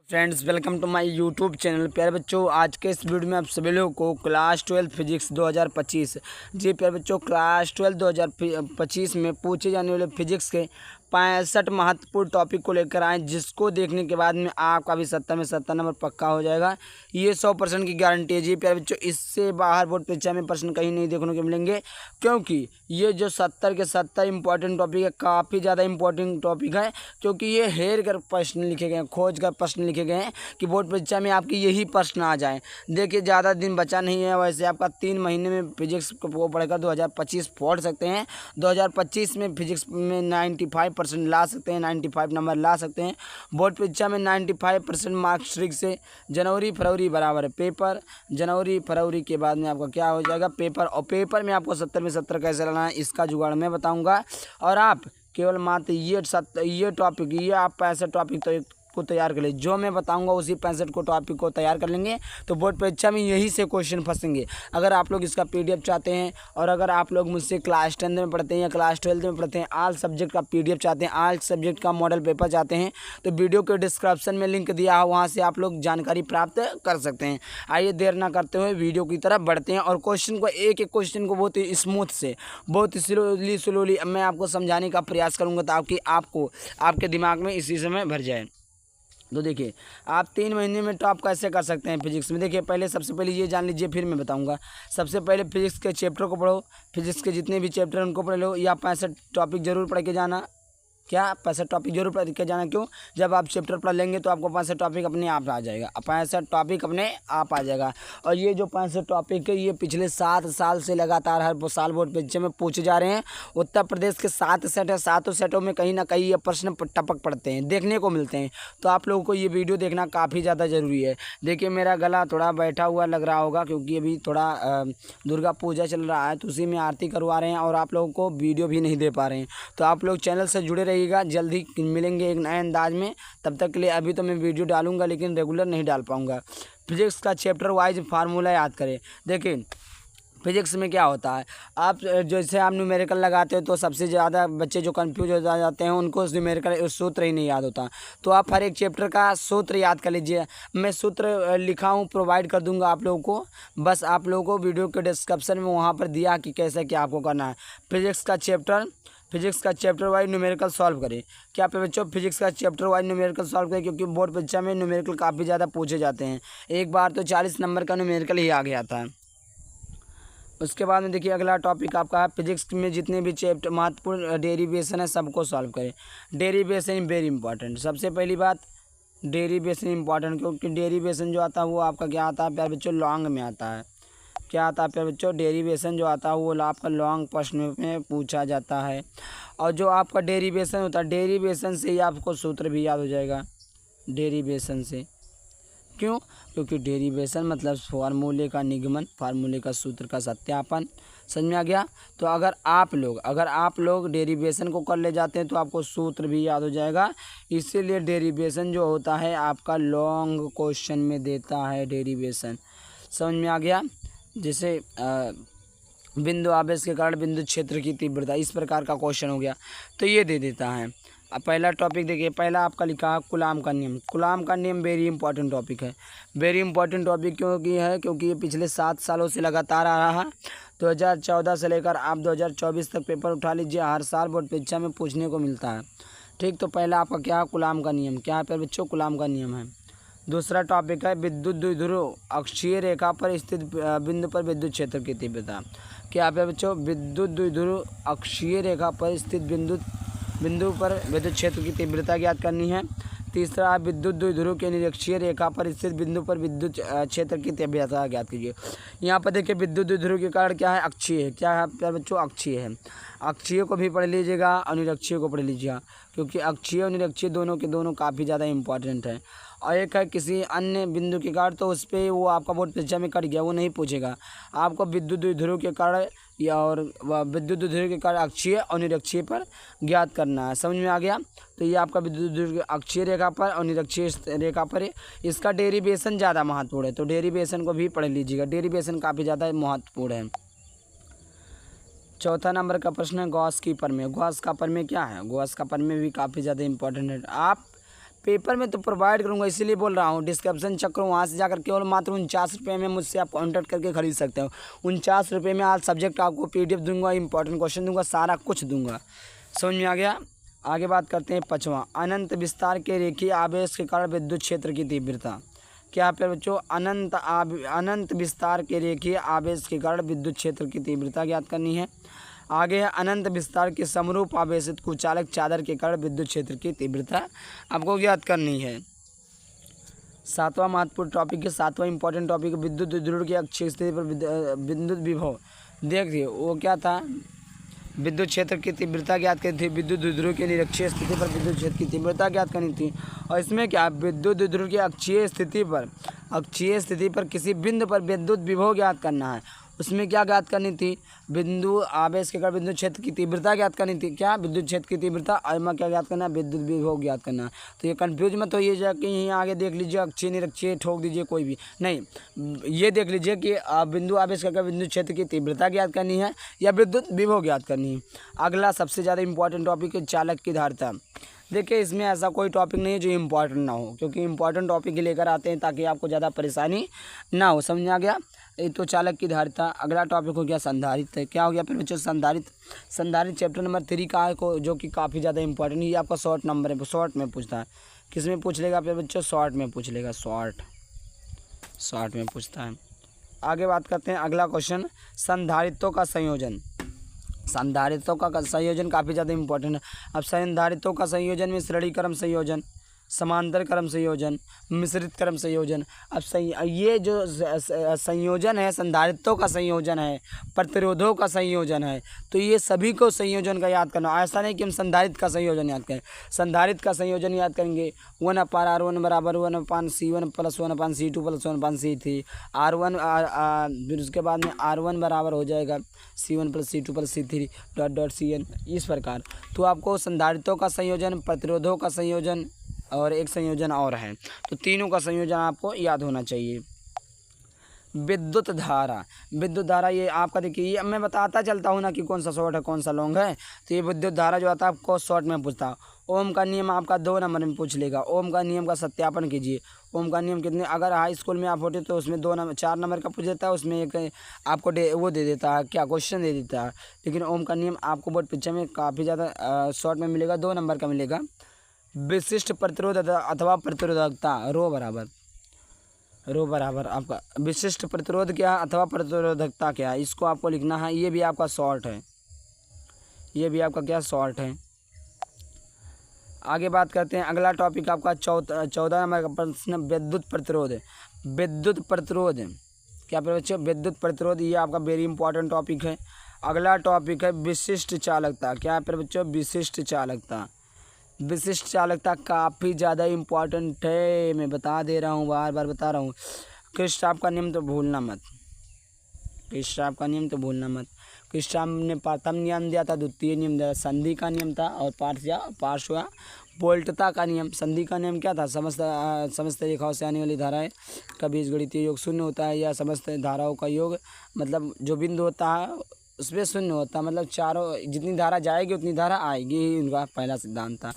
Friends, welcome to my YouTube channel. प्यारे बच्चों, आज के इस वीडियो में आप सभी लोगों को क्लास 12 फिजिक्स 2025 जी प्यारे बच्चों, क्लास 12 2025 में पूछे जाने वाले फिजिक्स के 65 महत्वपूर्ण टॉपिक को लेकर आए, जिसको देखने के बाद में आपका भी 70 में 70 नंबर पक्का हो जाएगा। ये 100% की गारंटी है जी प्यारे बच्चों। इससे बाहर बोर्ड परीक्षा में प्रश्न कहीं नहीं देखने को मिलेंगे, क्योंकि ये जो 70 के 70 इंपॉर्टेंट टॉपिक है, काफ़ी ज़्यादा इंपॉर्टेंट टॉपिक है, क्योंकि ये हेर कर प्रश्न लिखे गए हैं, खोज कर प्रश्न लिखे गए हैं कि बोर्ड परीक्षा में आपकी यही प्रश्न आ जाए। देखिए, ज़्यादा दिन बचा नहीं है, वैसे आपका 3 महीने में फिजिक्स को पढ़कर 2025 पढ़ सकते हैं। 2025 में फिजिक्स में 95% ला सकते हैं, 95 नंबर ला सकते हैं। बोर्ड परीक्षा में 95% मार्क्स ट्रिक से जनवरी फरवरी बराबर है पेपर। जनवरी फरवरी के बाद में आपका क्या हो जाएगा, पेपर। और पेपर में आपको 70 में 70 कैसे लाना है, इसका जुगाड़ मैं बताऊंगा। और आप केवल मात्र ये टॉपिक, ये आप 65 टॉपिक तो को तैयार कर ले, जो मैं बताऊंगा उसी 65 को टॉपिक को तैयार कर लेंगे, तो बोर्ड परीक्षा में यही से क्वेश्चन फंसेंगे। अगर आप लोग इसका PDF चाहते हैं, और अगर आप लोग मुझसे क्लास 10 में पढ़ते हैं या क्लास 12 में पढ़ते हैं, ऑल सब्जेक्ट का PDF चाहते हैं, ऑल सब्जेक्ट का मॉडल पेपर चाहते हैं, तो वीडियो के डिस्क्रिप्शन में लिंक दिया है, वहाँ से आप लोग जानकारी प्राप्त कर सकते हैं। आइए देर ना करते हुए वीडियो की तरफ बढ़ते हैं, और क्वेश्चन को एक एक क्वेश्चन को बहुत ही स्मूथ से, बहुत ही स्लोली मैं आपको समझाने का प्रयास करूँगा, ताकि आपको आपके दिमाग में इसी समय भर जाए। तो देखिए, आप 3 महीने में टॉप कैसे कर सकते हैं फिजिक्स में। देखिए, पहले सबसे पहले ये जान लीजिए, फिर मैं बताऊंगा। सबसे पहले फिजिक्स के चैप्टर को पढ़ो, फिजिक्स के जितने भी चैप्टर हैं उनको पढ़ लो, या 65 टॉपिक जरूर पढ़ के जाना। क्या 65 टॉपिक जरूर पढ़ के जाना, क्यों? जब आप चैप्टर पढ़ लेंगे तो आपको 65 टॉपिक अपने आप आ जाएगा, 65 टॉपिक अपने आप आ जाएगा। और ये जो 65 टॉपिक है, ये पिछले 7 साल से लगातार हर साल बोर्ड परीक्षा में पूछे जा रहे हैं। उत्तर प्रदेश के 7 सेट है, 7 सेटों में कहीं ना कहीं ये प्रश्न टपक पड़ते हैं, देखने को मिलते हैं। तो आप लोगों को ये वीडियो देखना काफ़ी ज़्यादा ज़रूरी है। देखिए, मेरा गला थोड़ा बैठा हुआ लग रहा होगा, क्योंकि अभी थोड़ा दुर्गा पूजा चल रहा है, तो उसी में आरती करवा रहे हैं, और आप लोगों को वीडियो भी नहीं दे पा रहे हैं। तो आप लोग चैनल से जुड़े रहिएगा, जल्दी मिलेंगे एक नए अंदाज में। तब तक के लिए अभी तो मैं वीडियो डालूंगा, लेकिन रेगुलर नहीं डाल पाऊंगा। फिजिक्स का चैप्टर वाइज फार्मूला याद करें। देखिए, फिजिक्स में क्या होता है, आप जैसे आप न्यूमेरिकल लगाते हो, तो सबसे ज़्यादा बच्चे जो कंफ्यूज हो जाते हैं, उनको न्यूमेरिकल सूत्र ही नहीं याद होता। तो आप हर एक चैप्टर का सूत्र याद कर लीजिए। मैं सूत्र लिखा हूँ, प्रोवाइड कर दूंगा आप लोगों को। बस आप लोगों को वीडियो के डिस्क्रिप्शन में वहाँ पर दिया कि कैसे क्या आपको करना है। फिजिक्स का चैप्टर वाइज न्यूमेरिकल सॉल्व करें। क्या पे बच्चों, फिजिक्स का चैप्टर वाइज न्यूमेरिकल सॉल्व करें, क्योंकि बोर्ड परीक्षा में न्यूमेरिकल काफ़ी ज़्यादा पूछे जाते हैं। एक बार तो 40 नंबर का न्यूमेरिकल ही आ गया था। उसके बाद में देखिए, अगला टॉपिक आपका है फिजिक्स में जितने भी चैप्टर महत्वपूर्ण डेरिवेशन है, सबको सॉल्व करें। Derivation very important. सबसे पहली बात, डेरिवेशन इंपॉर्टेंट, क्योंकि डेरिवेशन जो आता है वो आपका क्या आता है प्यारे बच्चों, लॉन्ग में आता है। क्या आता है प्यारे बच्चों, डेरिवेशन जो आता है वो आपका लॉन्ग प्रश्न में पूछा जाता है। और जो आपका डेरिवेशन होता है, डेरिवेशन से ही आपको सूत्र भी याद हो जाएगा। डेरिवेशन से क्यों? क्योंकि डेरिवेशन मतलब फार्मूले का निगमन, फार्मूले का सूत्र का सत्यापन। समझ में आ गया? तो अगर आप लोग डेरिवेशन को कर ले जाते हैं, तो आपको सूत्र भी याद हो जाएगा। इसीलिए डेरिवेशन जो होता है आपका लॉन्ग क्वेश्चन में देता है डेरिवेशन। समझ में आ गया? जैसे बिंदु आवेश के कारण बिंदु क्षेत्र की तीव्रता, इस प्रकार का क्वेश्चन हो गया, तो ये दे देता है। अब पहला टॉपिक देखिए, पहला आपका लिखा है कूलाम का नियम। कूलाम का नियम वेरी इंपॉर्टेंट टॉपिक है। वेरी इंपॉर्टेंट टॉपिक क्योंकि ये पिछले 7 सालों से लगातार आ रहा है। 2014 से लेकर आप 2024 तक पेपर उठा लीजिए, हर साल बोर्ड परीक्षा में पूछने को मिलता है। ठीक, तो पहला आपका क्या है, कूलाम का नियम। क्या है पर बच्चों, कूलाम का नियम है। दूसरा टॉपिक है विद्युत द्विध्रुव अक्षीय रेखा पर स्थित बिंदु पर विद्युत क्षेत्र की तीव्रता। क्या है बच्चों, विद्युत द्विध्रुव अक्षीय रेखा पर स्थित बिंदु पर विद्युत क्षेत्र की तीव्रता ज्ञात करनी है। तीसरा, विद्युत द्विध्रुव के निरक्षीय रेखा पर स्थित बिंदु पर विद्युत क्षेत्र की तीव्रता ज्ञात कीजिए। यहाँ पर देखिए, विद्युत द्विध्रुव के कारण क्या है, अक्षीय है। क्या है प्यारे बच्चों, अक्षीय है। अक्षीय को भी पढ़ लीजिएगा और निरक्षीय को पढ़ लीजिएगा, क्योंकि अक्षीय और निरक्षीय दोनों के दोनों काफ़ी ज़्यादा इंपॉर्टेंट है। और एक है किसी अन्य बिंदु के कारण, तो उस पर वो आपका बोर्ड परीक्षा में कट गया, वो नहीं पूछेगा। आपको विद्युत द्विध्रुव के कारण या और विद्युत द्विध्रुव के कारण अक्षीय और निरक्षीय पर ज्ञात करना है। समझ में आ गया? तो ये आपका विद्युत द्विध्रुव अक्षीय रेखा पर और निरक्षीय रेखा पर है। इसका डेरिवेशन ज़्यादा महत्वपूर्ण है, तो डेरिवेशन को भी पढ़ लीजिएगा। डेरिवेशन काफ़ी ज़्यादा महत्वपूर्ण है। चौथा नंबर का प्रश्न है गॉस की प्रमेय। गॉस का प्रमेय क्या है? गॉस का प्रमेय भी काफ़ी ज़्यादा इंपॉर्टेंट है। आप पेपर में तो प्रोवाइड करूँगा, इसीलिए बोल रहा हूँ। डिस्क्रिप्शन चेक करो, वहाँ से जाकर केवल मात्र 49 रुपये में मुझसे आप कॉन्टैक्ट करके खरीद सकते हो। 49 रुपये में आज सब्जेक्ट आपको PDF दूंगा, इंपॉर्टेंट क्वेश्चन दूंगा, सारा कुछ दूंगा। समझ में आ गया। आगे बात करते हैं 5वां, अनंत विस्तार के रेखीय आवेश के कारण विद्युत क्षेत्र की तीव्रता। क्या पे बच्चों, अनंत विस्तार के रेखीय आवेश के कारण विद्युत क्षेत्र की तीव्रता ज्ञात करनी है। आगे है अनंत विस्तार के समरूप आवेशित कुचालक चादर के कारण विद्युत क्षेत्र की तीव्रता आपको ज्ञात करनी है। 7वां महत्वपूर्ण टॉपिक है, 7वां इंपॉर्टेंट टॉपिक है, विद्युत द्विध्रुव की अक्षीय स्थिति पर विद्युत विभव। देखिए वो क्या था, विद्युत क्षेत्र की तीव्रता ज्ञात करनी थी, विद्युत द्विध्रुव की निरक्षीय स्थिति पर विद्युत क्षेत्र की तीव्रता ज्ञात करनी थी। और इसमें क्या, विद्युत द्विध्रुव की अक्षीय स्थिति पर किसी बिंदु पर विद्युत विभव ज्ञात करना है। उसमें क्या ज्ञात करनी थी, बिंदु आवेश के कारण विद्युत क्षेत्र की तीव्रता ज्ञात करनी थी। क्या, विद्युत क्षेत्र की तीव्रता, और में क्या ज्ञात करना है, विद्युत विभव ज्ञात करना है। तो ये कंफ्यूज मत होइए जाके यहीं आगे देख लीजिए, अक्षीय निरक्षीय ठोक दीजिए कोई भी नहीं, ये देख लीजिए कि बिंदु आवेश के कारण विद्युत क्षेत्र की तीव्रता ज्ञात करनी है या विद्युत विभव ज्ञात करनी है। अगला सबसे ज़्यादा इंपॉर्टेंट टॉपिक है चालक की धारिता। देखिए इसमें ऐसा कोई टॉपिक नहीं है जो इम्पोर्टेंट ना हो, क्योंकि इम्पोर्टेंट टॉपिक ही लेकर आते हैं ताकि आपको ज़्यादा परेशानी ना हो। समझ आ गया। ये तो चालक की धारिता। अगला टॉपिक हो गया संधारित्र। क्या हो गया फिर बच्चों, संधारित्र चैप्टर नंबर 3 का है को, जो कि काफ़ी ज़्यादा इंपॉर्टेंट, ये आपका शॉर्ट नंबर है, शॉर्ट में पूछता है। किस में पूछ लेगा फिर बच्चों, शॉर्ट में पूछ लेगा, शॉर्ट में पूछता है। आगे बात करते हैं अगला क्वेश्चन, संधारित्रों का संयोजन। संधारित्रों का संयोजन काफ़ी ज़्यादा इंपॉर्टेंट है। अब संधारित्रों का संयोजन में श्रेणी क्रम संयोजन, समांतर क्रम संयोजन, मिश्रित क्रम संयोजन। अब ये जो संयोजन है, संधारित्रों का संयोजन है, प्रतिरोधों का संयोजन है, तो ये सभी को संयोजन का याद करना। ऐसा नहीं कि हम संधारित्र का संयोजन याद करें, संधारित्र का संयोजन याद करेंगे 1/R1 बराबर 1/C1 plus 1/C2 plus 1/C3 R1, फिर उसके बाद में R1 बराबर हो जाएगा C1 plus C2 plus C3 dot CN, इस प्रकार। तो आपको संधारित्रों का संयोजन, प्रतिरोधों का संयोजन और एक संयोजन और है, तो तीनों का संयोजन आपको याद होना चाहिए। विद्युत धारा ये आपका देखिए, ये मैं बताता चलता हूँ ना कि कौन सा शॉर्ट है कौन सा लॉन्ग है। तो ये विद्युत धारा जो आता है आपको शॉर्ट में पूछता है। ओम का नियम आपका 2 नंबर में पूछ लेगा। ओम का नियम का सत्यापन कीजिए। ओम का नियम कितने, अगर हाई स्कूल में आप होते तो उसमें 4 नंबर का पूछ देता है, उसमें एक आपको वो दे देता है, क्या क्वेश्चन दे देता है। लेकिन ओम का नियम आपको बोर्ड परीक्षा में काफ़ी ज़्यादा शॉर्ट में मिलेगा, 2 नंबर का मिलेगा। विशिष्ट प्रतिरोध अथवा प्रतिरोधकता, रो बराबर आपका विशिष्ट प्रतिरोध क्या है अथवा प्रतिरोधकता क्या है, इसको आपको लिखना है। ये भी आपका शॉर्ट है, ये भी आपका क्या शॉर्ट है। आगे बात करते हैं अगला टॉपिक आपका 14 नंबर का प्रश्न, विद्युत प्रतिरोध। क्या बच्चों, विद्युत प्रतिरोध, ये आपका वेरी इंपॉर्टेंट टॉपिक है। अगला टॉपिक है विशिष्ट चालकता। क्या है बच्चों, विशिष्ट चालकता काफ़ी ज़्यादा इम्पॉर्टेंट है, मैं बता दे रहा हूँ, बार बार बता रहा हूँ। किरचॉफ का नियम तो भूलना मत, किरचॉफ ने प्रथम नियम दिया था, द्वितीय नियम दिया, संधि का नियम था, और पार्श्व वोल्टता का नियम। संधि का नियम क्या था, समस्त रेखाओं से आने वाली धाराएं का बीजगणितीय योग शून्य होता है, या समस्त धाराओं का योग, मतलब जो बिंदु होता है उसमें शून्य होता, मतलब चारों जितनी धारा जाएगी उतनी धारा आएगी, ही उनका पहला सिद्धांत था।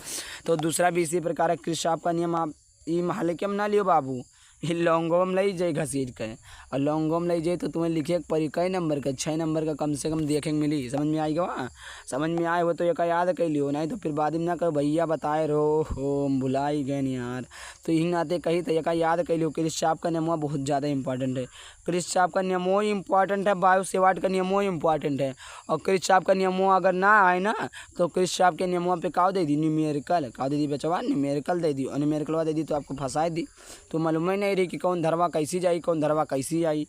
तो दूसरा भी इसी प्रकार है, किरचॉफ का नियम। आप ये महलक्यम ना लियो बाबू, ये लॉन्गोम लई जाए घसीट के, और लॉन्गोम लई जाए तो तुम्हें लिखे परी कई नंबर का, 6 नंबर का कम से कम देखेंगे मिली। समझ में आएगा, समझ में आए हो तो एक याद कर लियो, नहीं तो फिर बाद में ना कहो भैया बताए रहो हो, भुलाई गए नहीं यार। तो यही नाते कही तो एक याद कर लियो। किरचॉफ का नियम बहुत ज़्यादा इंपॉर्टेंट है। किरचॉफ का नियमो इम्पॉर्टेंट है, बायो-सेवर्ट का नियमो इम्पॉर्टेंट है। और किरचॉफ का नियमो अगर ना आए ना तो किरचॉफ के नियमों पे का दे दी, न्यूमेरिकल का दे दी बचवा, न्यूमेरिकल दे दी, और न्यूमेरिकल दे दी तो आपको फंसाए दी, तो मालूम ही नहीं रही कि कौन धरवा कैसी जाई, कौन धरवा कैसी आई,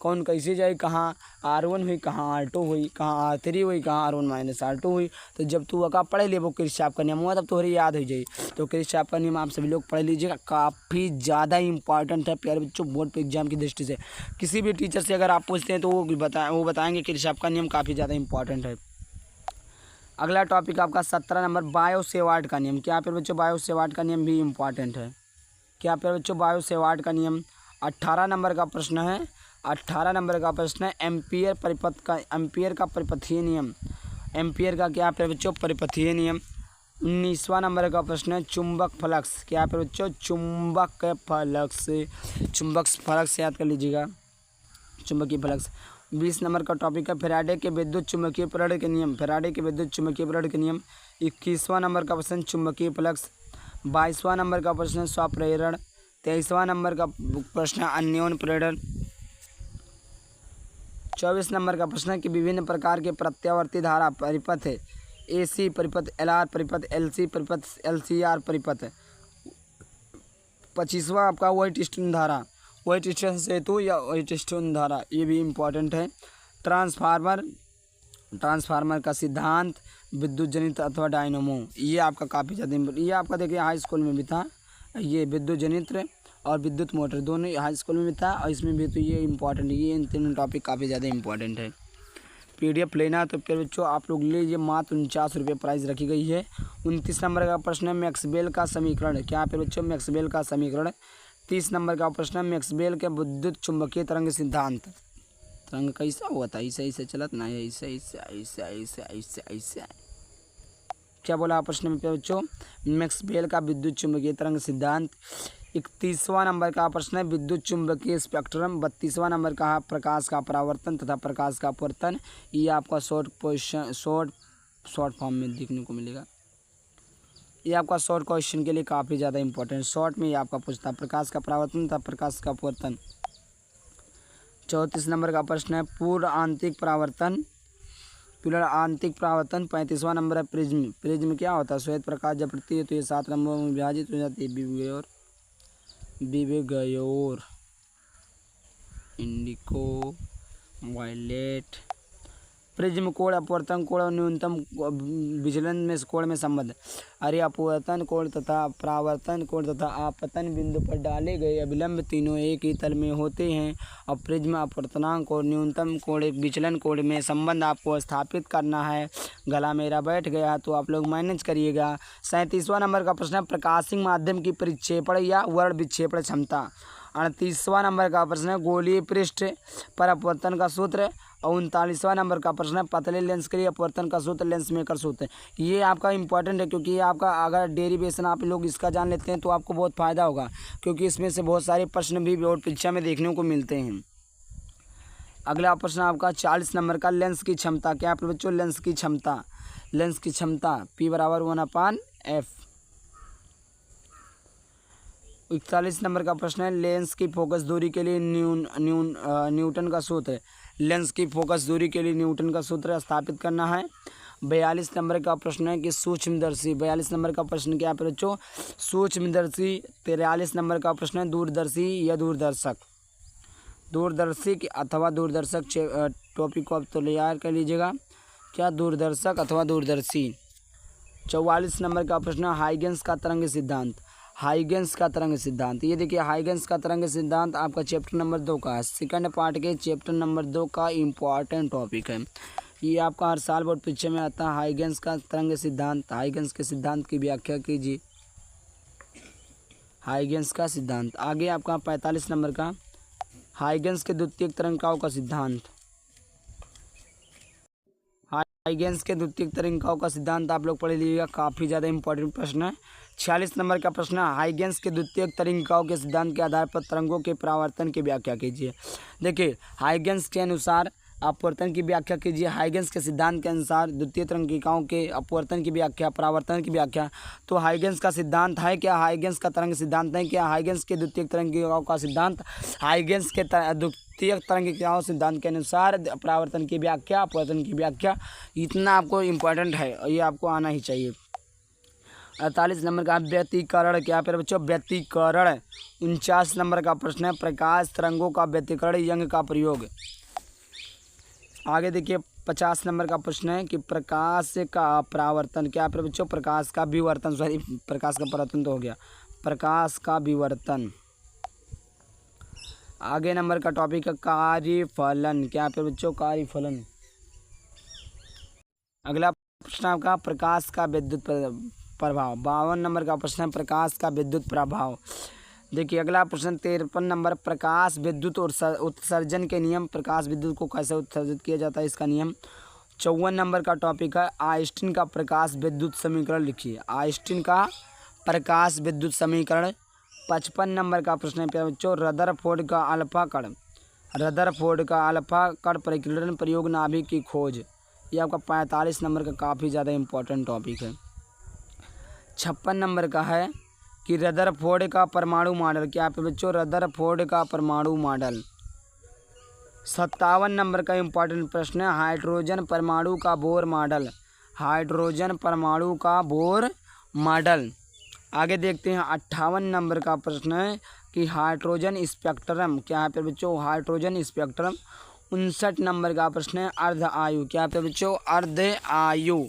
कौन कैसी जाई, कहाँ R1 हुई, कहाँ R2 हुई, कहाँ R3 हुई, कहाँ R1 - R2 हुई। तो जब तू अका पढ़ ले वो किरचॉफ का नियम हुआ तब तुम्हारी याद हो जाए। तो किरचॉफ का नियम आप सभी लोग पढ़ लीजिएगा, काफ़ी ज़्यादा इंपॉर्टेंट है प्यारे बच्चों, बोर्ड पे एग्जाम की दृष्टि से। किसी भी टीचर से अगर आप पूछते हैं तो वो बताएंगे किरचॉफ का नियम काफ़ी ज़्यादा इंपॉर्टेंट है। अगला टॉपिक आपका 17 नंबर, बायो-सेवर्ट का नियम। क्या फिर बच्चों, बायो-सेवर्ट का नियम भी इम्पॉर्टेंट है। क्या फिर बच्चों, बायो-सेवर्ट का नियम 18 नंबर का प्रश्न है। 18 नंबर का प्रश्न है, एम्पियर का परिपथीय नियम। एम्पियर का क्या फिर बच्चों, परिपथीय नियम। 19वां नंबर का प्रश्न है चुंबक फ्लक्स। क्या पे बच्चों? चुंबक फ्लक्स। चुंबक फ्लक्स याद कर लीजिएगा, चुंबकीय फ्लक्स। 20 नंबर का टॉपिक है फैराडे के विद्युत चुंबकीय प्रेरण के नियम। फैराडे के विद्युत चुंबकीय प्रेरण के नियम। 21वां नंबर का प्रश्न चुंबकीय फ्लक्स। 22वां नंबर का प्रश्न स्वप्रेरण। 23वां नंबर का प्रश्न अन्योन प्रेरण। 24 नंबर का प्रश्न कि विभिन्न प्रकार के प्रत्यावर्ती धारा परिपथ है। AC परिपथ, LR परिपथ, LC परिपथ, LCR परिपथ। 25वां आपका व्हाइटस्टोन धारा, व्हाइटस्टोन सेतु या व्हाइटस्टोन धारा, ये भी इम्पोर्टेंट है। ट्रांसफार्मर, ट्रांसफार्मर का सिद्धांत, विद्युत जनित अथवा डायनमो, ये आपका काफ़ी ज़्यादा ये आपका देखिए हाई स्कूल में भी था। ये विद्युत जनित और विद्युत मोटर दोनों हाई स्कूल में भी था और इसमें भी, तो ये इम्पॉर्टेंट है। ये इन तीनों टॉपिक काफ़ी ज़्यादा इंपॉर्टेंट है। PDF लेना तो फिर बच्चों आप लोग ले लीजिए, मात्र 49 रुपये प्राइस रखी गई है। 29 नंबर का प्रश्न है मैक्सवेल का समीकरण। क्या फिर बच्चों? मैक्सवेल का समीकरण। 30 नंबर का प्रश्न है मैक्सवेल के विद्युत चुंबकीय तरंग सिद्धांत। तरंग कैसा हुआ था? ऐसे ऐसे चलत ना, ऐसे ऐसे ऐसे ऐसे ऐसे ऐसे। क्या बोला प्रश्न में बच्चों? मैक्सवेल का विद्युत चुंबकीय तरंग सिद्धांत। 31वां नंबर का प्रश्न है विद्युत चुंबकीय स्पेक्ट्रम। 32वां नंबर का प्रकाश का परावर्तन तथा प्रकाश का अपवर्तन। ये आपका शॉर्ट फॉर्म में देखने को मिलेगा। ये आपका शॉर्ट क्वेश्चन के लिए काफ़ी ज़्यादा इंपॉर्टेंट, शॉर्ट में ये आपका पूछता है प्रकाश का परावर्तन तथा प्रकाश का अपवर्तन। 34 नंबर का प्रश्न है पूर्ण आंतरिक परावर्तन, पूर्ण आंतरिक परावर्तन। 35वां नंबर है प्रिज्म। प्रिज्म क्या होता है? श्वेत प्रकाश जब पड़ती है तो ये 7 नंबरों में विभाजित हो जाती है। विविगयोर, इंडिको, वायलेट। प्रिज्म कोण, अपवर्तन कोण और न्यूनतम विचलन में कोण में संबंध। अरे अपवर्तन कोण तथा परावर्तन कोण तथा आपतन बिंदु पर डाले गए अभिलंब तीनों एक ही तल में होते हैं और प्रिज्म अपवर्तनांक और न्यूनतम कोण विचलन कोण में संबंध आपको स्थापित करना है। गला मेरा बैठ गया तो आप लोग मैनेज करिएगा। 37वां नंबर का प्रश्न है प्रकाशिक माध्यम की परिक्षेपण या वर्ण विक्षेपण क्षमता। 38वां नंबर का प्रश्न है गोलीय पृष्ठ पर अपवर्तन का सूत्र। और 39वां नंबर का प्रश्न है पतले लेंस के लिए अपवर्तन का सूत्र, लेंस मेकर सूत्र। ये आपका इंपॉर्टेंट है क्योंकि ये आपका अगर डेरिवेशन आप लोग इसका जान लेते हैं तो आपको बहुत फ़ायदा होगा, क्योंकि इसमें से बहुत सारे प्रश्न भी बोर्ड परीक्षा में देखने को मिलते हैं। अगला प्रश्न आपका 40 नंबर का लेंस की क्षमता। क्या आप बच्चों? लेंस की क्षमता, लेंस की क्षमता P बराबर 1/f। 41 नंबर का प्रश्न है लेंस की फोकस दूरी के लिए न्यूटन का सूत्र। लेंस की फोकस दूरी के लिए न्यूटन का सूत्र स्थापित करना है। 42 नंबर का प्रश्न है कि सूक्ष्मदर्शी। 42 नंबर का प्रश्न क्या है बच्चों? सूक्ष्मदर्शी। 43 नंबर का प्रश्न है दूरदर्शी या दूरदर्शक। दूरदर्शी अथवा दूरदर्शक टॉपिक को आप तो तैयार कर लीजिएगा। क्या? दूरदर्शक अथवा दूरदर्शी। 44 नंबर का प्रश्न है हाइगेंस का तरंग सिद्धांत। हाइगेंस का तरंग सिद्धांत, ये देखिए हाइगेंस का तरंग सिद्धांत आपका चैप्टर नंबर 2 का है, सेकंड पार्ट के चैप्टर नंबर 2 का इम्पॉर्टेंट टॉपिक है। ये आपका हर साल बोर्ड परीक्षा में आता है। हाइगेंस का तरंग सिद्धांत, हाइगेंस के सिद्धांत की व्याख्या कीजिए। हाइगेंस का सिद्धांत। आगे आपका 45 नंबर का हाइगेंस के द्वितीयक तरंगिकाओं का सिद्धांत। हाइगेंस के द्वितीयक तरंगिकाओं का सिद्धांत आप लोग पढ़ लीजिएगा, काफ़ी ज़्यादा इंपॉर्टेंट प्रश्न है। 46 नंबर का प्रश्न है हाइगेंस के द्वितीयक तरंगिकाओं के सिद्धांत के आधार पर तरंगों के परावर्तन की व्याख्या कीजिए। देखिए हाइगेंस के अनुसार अपवर्तन की व्याख्या कीजिए। हाइगेंस के सिद्धांत के अनुसार द्वितीय तरंगिकाओं के अपवर्तन की व्याख्या, परावर्तन की व्याख्या। तो हाइगेंस का सिद्धांत है क्या? हाइगेंस का तरंग सिद्धांत है क्या? हाइगेंस के द्वितीय तरंगिकाओं का सिद्धांत। हाइगेंस के द्वितीय तरंगिकाओं सिद्धांत के अनुसार परावर्तन की व्याख्या, अपवर्तन की व्याख्या। इतना आपको इम्पोर्टेंट है और ये आपको आना ही चाहिए। 48 नंबर का व्यतिकरण। क्या फिर बच्चों? व्यतिकरण। 49 नंबर का प्रश्न है प्रकाश तरंगों का व्यतिकरण यंग का प्रयोग। आगे देखिए 50 नंबर का प्रश्न है कि प्रकाश का परावर्तन। क्या फिर बच्चों? प्रकाश का विवर्तन, सॉरी प्रकाश का परावर्तन तो हो गया, प्रकाश का विवर्तन। आगे नंबर का टॉपिक है कार्यफलन। क्या फिर बच्चों? कार्यफलन। अगला प्रश्न आपका प्रकाश का विद्युत प्रभाव। 52 नंबर का प्रश्न है प्रकाश का विद्युत प्रभाव। देखिए अगला प्रश्न 53 नंबर प्रकाश विद्युत उत्सर्जन के नियम। प्रकाश विद्युत को कैसे उत्सर्जित किया जाता है, इसका नियम। 54 नंबर का टॉपिक है आइंस्टीन का प्रकाश विद्युत समीकरण लिखिए। आइंस्टीन का प्रकाश विद्युत समीकरण। 55 नंबर का प्रश्न है प्यारे बच्चों, रदरफोर्ड का अल्फा कण, रदरफोर्ड का अल्फा कण परिक्लीड़न प्रयोग नाभिक की खोज। ये आपका 45 नंबर का काफ़ी ज़्यादा इम्पोर्टेंट टॉपिक है। 56 नंबर का है कि रदरफोर्ड का परमाणु मॉडल। क्या है बच्चों? रदरफोर्ड का परमाणु मॉडल। 57 नंबर का इम्पोर्टेंट प्रश्न है हाइड्रोजन परमाणु का बोर मॉडल। हाइड्रोजन परमाणु का बोर मॉडल। आगे देखते हैं 58 नंबर का प्रश्न है कि हाइड्रोजन स्पेक्ट्रम। क्या है फिर बच्चों? Hydrogen spectrum. 59 नंबर का प्रश्न है अर्ध आयु। क्या है फिर बच्चों? अर्ध आयु।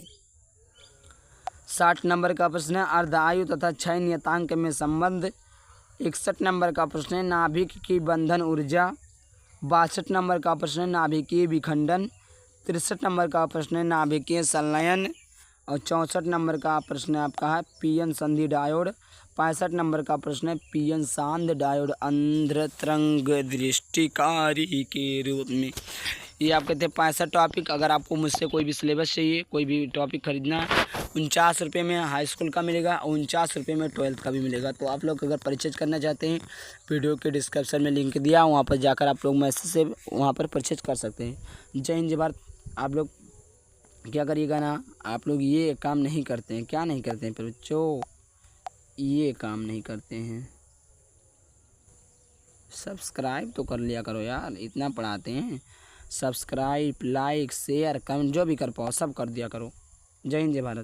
60 नंबर का प्रश्न है अर्ध आयु तथा क्षय नियतांक में संबंध। 61 नंबर का प्रश्न है नाभिक की बंधन ऊर्जा। 62 नंबर का प्रश्न है नाभिकीय विखंडन। 63 नंबर का प्रश्न है नाभिकीय संलयन। और 64 नंबर का प्रश्न आपका है पीएन संधि डायोड। 65 नंबर का प्रश्न है पीएन सांद्र डायोड अंध्र तरंग दृष्टिकारी के रूप में। ये आपके थे 65 टॉपिक। अगर आपको मुझसे कोई भी सिलेबस चाहिए, कोई भी टॉपिक खरीदना है, 49 रुपये में हाई स्कूल का मिलेगा और 49 रुपये में 12th का भी मिलेगा। तो आप लोग अगर परचेज करना चाहते हैं, वीडियो के डिस्क्रिप्शन में लिंक दिया, वहाँ पर जाकर आप लोग मैसेज से वहाँ पर परचेज कर सकते हैं। जय हिंद जय भारत। आप लोग क्या करिएगा ना, आप लोग ये काम नहीं करते हैं। क्या नहीं करते हैं फिर बच्चों? ये काम नहीं करते हैं। सब्सक्राइब तो कर लिया करो यार, इतना पढ़ाते हैं। सब्सक्राइब, लाइक, शेयर, कमेंट जो भी कर पाओ सब कर दिया करो। जय हिंद जय भारत।